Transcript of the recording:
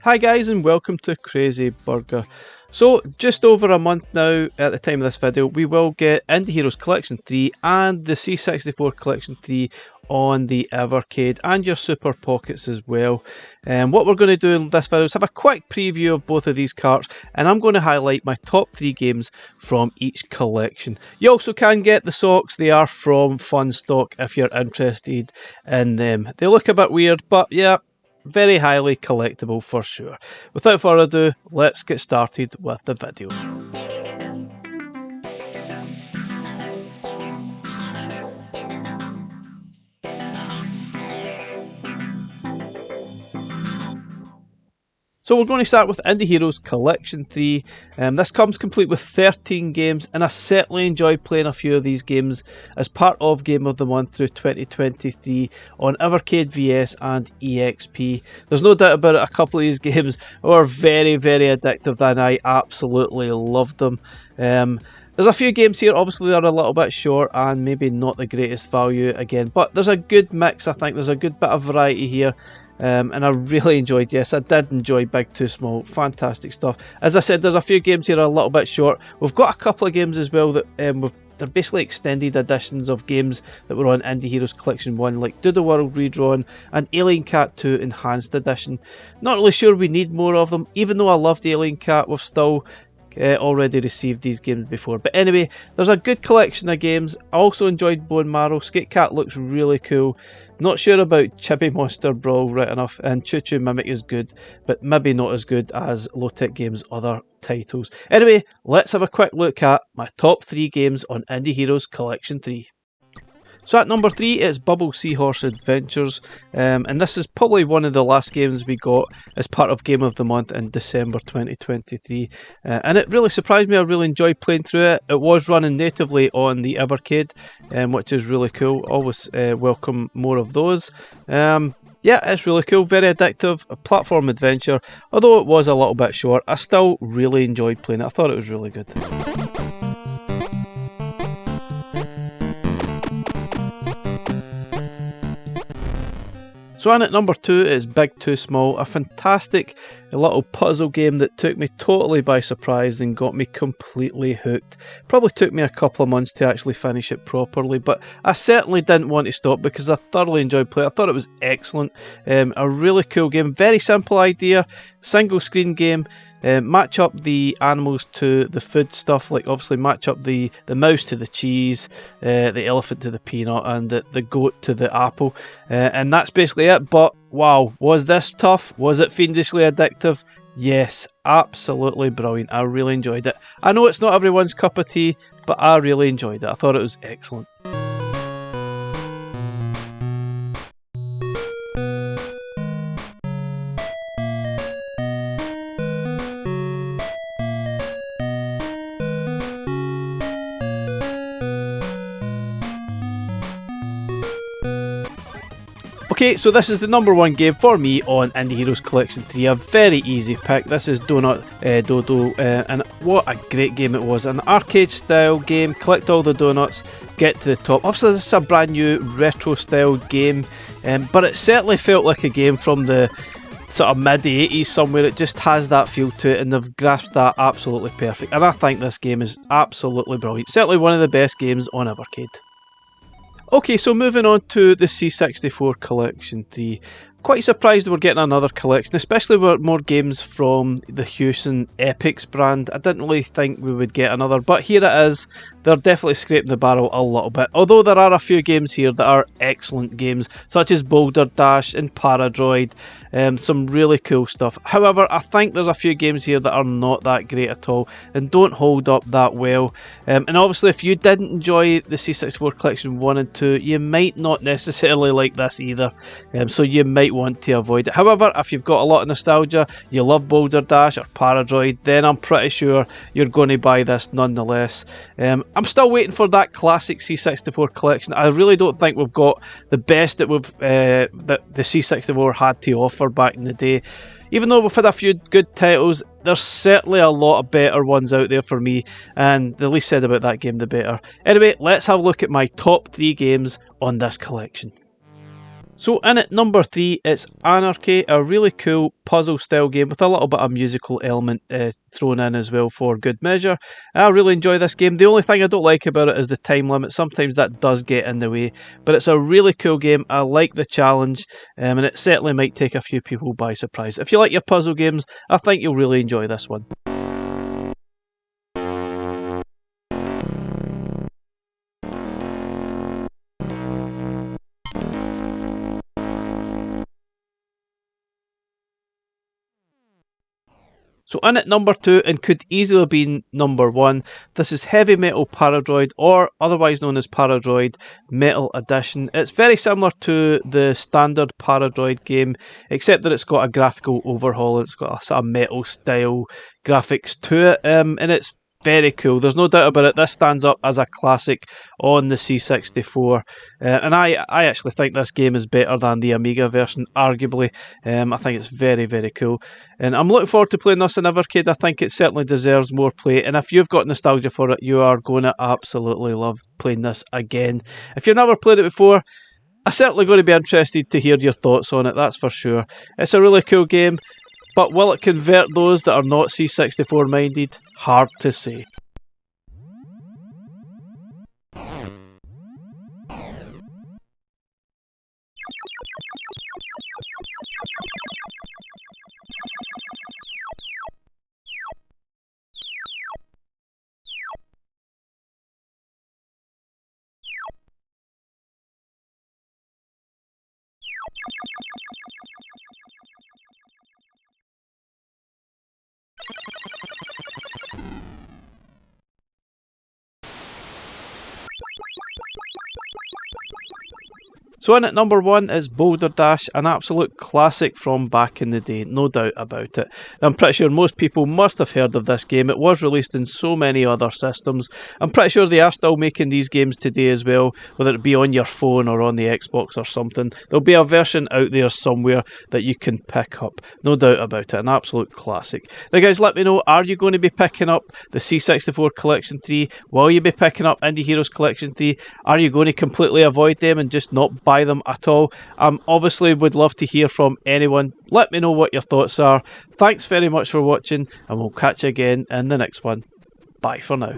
Hi guys and welcome to Crazy Burger. So just over a month now at the time of this video we will get Indie Heroes Collection 3 and the C64 Collection 3 on the Evercade and your Super Pockets as well. And what we're going to do in this video is have a quick preview of both of these carts, and I'm going to highlight my top 3 games from each collection. You also can get the socks, they are from Fun Stock if you're interested in them. They look a bit weird, but yeah, very highly collectible for sure. Without further ado, let's get started with the video. So we're going to start with Indie Heroes Collection 3. This comes complete with 13 games, and I certainly enjoyed playing a few of these games as part of Game of the Month through 2023 on Evercade VS and EXP. There's no doubt about it, a couple of these games were very, very addictive and I absolutely loved them. There's a few games here, obviously they're a little bit short and maybe not the greatest value again, but there's a good mix. I think there's a good bit of variety here. And I really enjoyed, yes, I did enjoy Big Too Small, fantastic stuff. As I said, there's a few games here a little bit short. We've got a couple of games as well that they're basically extended editions of games that were on Indie Heroes Collection 1, like Dodo World Redrawn and Alien Cat 2 Enhanced Edition. Not really sure we need more of them, even though I loved Alien Cat, we've still already received these games before. But anyway, there's a good collection of games. I also enjoyed Bone Marrow. Skate Cat looks really cool. Not sure about Chibi Monster Brawl, right enough, and Choo Choo Mimic is good, but maybe not as good as Low Tech Games' other titles. Anyway, let's have a quick look at my top 3 games on Indie Heroes Collection 3. So at number 3 is Bubble Seahorse Adventures, and this is probably one of the last games we got as part of Game of the Month in December 2023, and it really surprised me. I really enjoyed playing through it. It was running natively on the Evercade, which is really cool. Always welcome more of those. Yeah, it's really cool, very addictive, a platform adventure. Although it was a little bit short, I still really enjoyed playing it. I thought it was really good. So on at number 2 is Big Too Small, a fantastic little puzzle game that took me totally by surprise and got me completely hooked. Probably took me a couple of months to actually finish it properly, but I certainly didn't want to stop because I thoroughly enjoyed playing. I thought it was excellent, a really cool game, very simple idea, single screen game. Match up the animals to the food stuff, like obviously match up the mouse to the cheese, the elephant to the peanut, and the goat to the apple, and that's basically it. But wow, was this tough? Was it fiendishly addictive? Yes, absolutely brilliant. I really enjoyed it. I know it's not everyone's cup of tea, but I really enjoyed it. I thought it was excellent. Okay, so this is the number 1 game for me on Indie Heroes Collection 3, a very easy pick. This is Dodo, and what a great game it was. An arcade style game, collect all the donuts, get to the top. Obviously this is a brand new retro style game, but it certainly felt like a game from the sort of mid 80s somewhere. It just has that feel to it, and they've grasped that absolutely perfect. And I think this game is absolutely brilliant. Certainly one of the best games on Evercade. Okay, so moving on to the C64 Collection 3. Quite surprised we're getting another collection, especially with more games from the Hewson Epix brand. I didn't really think we would get another, but here it is. They're definitely scraping the barrel a little bit, although there are a few games here that are excellent games, such as Boulder Dash and Paradroid, some really cool stuff. However, I think there's a few games here that are not that great at all and don't hold up that well. And obviously if you didn't enjoy the C64 Collection 1 and 2, you might not necessarily like this either, so you might want to avoid it. However, if you've got a lot of nostalgia, you love Boulder Dash or Paradroid, then I'm pretty sure you're going to buy this nonetheless. I'm still waiting for that classic C64 collection. I really don't think we've got the best that the C64 had to offer back in the day. Even though we've had a few good titles, there's certainly a lot of better ones out there for me, and the least said about that game the better. Anyway, let's have a look at my top 3 games on this collection. So in at number 3, it's Anarchy, a really cool puzzle style game with a little bit of musical element thrown in as well for good measure. I really enjoy this game. The only thing I don't like about it is the time limit. Sometimes that does get in the way, but it's a really cool game. I like the challenge, and it certainly might take a few people by surprise. If you like your puzzle games, I think you'll really enjoy this one. So in at number 2, and could easily be number 1, this is Heavy Metal Paradroid, or otherwise known as Paradroid Metal Edition. It's very similar to the standard Paradroid game, except that it's got a graphical overhaul. It's got a sort of metal style graphics to it, and it's very cool. There's no doubt about it. This stands up as a classic on the C64, and I actually think this game is better than the Amiga version, arguably. I think it's very, very cool, and I'm looking forward to playing this in Evercade. I think it certainly deserves more play, and if you've got nostalgia for it, you are going to absolutely love playing this again. If you've never played it before, I'm certainly going to be interested to hear your thoughts on it, that's for sure. It's a really cool game, but will it convert those that are not C64 minded? Hard to say. So in at number 1 is Boulder Dash, an absolute classic from back in the day, no doubt about it. I'm pretty sure most people must have heard of this game. It was released in so many other systems. I'm pretty sure they are still making these games today as well, whether it be on your phone or on the Xbox or something. There'll be a version out there somewhere that you can pick up, no doubt about it, an absolute classic. Now guys, let me know, are you going to be picking up the C64 Collection 3? Will you be picking up Indie Heroes Collection 3? Are you going to completely avoid them and just not buy them at all? Obviously would love to hear from anyone. Let me know what your thoughts are. Thanks very much for watching, and we'll catch you again in the next one. Bye for now.